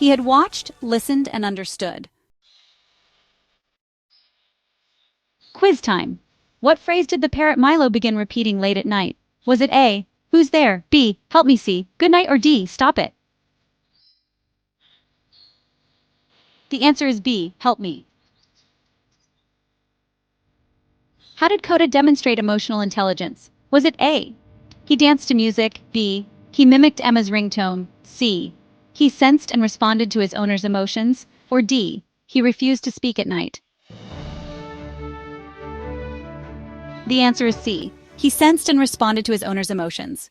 He had watched, listened, and understood. Quiz time. What phrase did the parrot Milo begin repeating late at night? Was it A, "Who's there?" B, "Help me see, good night," or D, "Stop it"? The answer is B, "Help me." How did Coda demonstrate emotional intelligence? Was it A, he danced to music, B, he mimicked Emma's ringtone, C, he sensed and responded to his owner's emotions, or D, he refused to speak at night? The answer is C, he sensed and responded to his owner's emotions.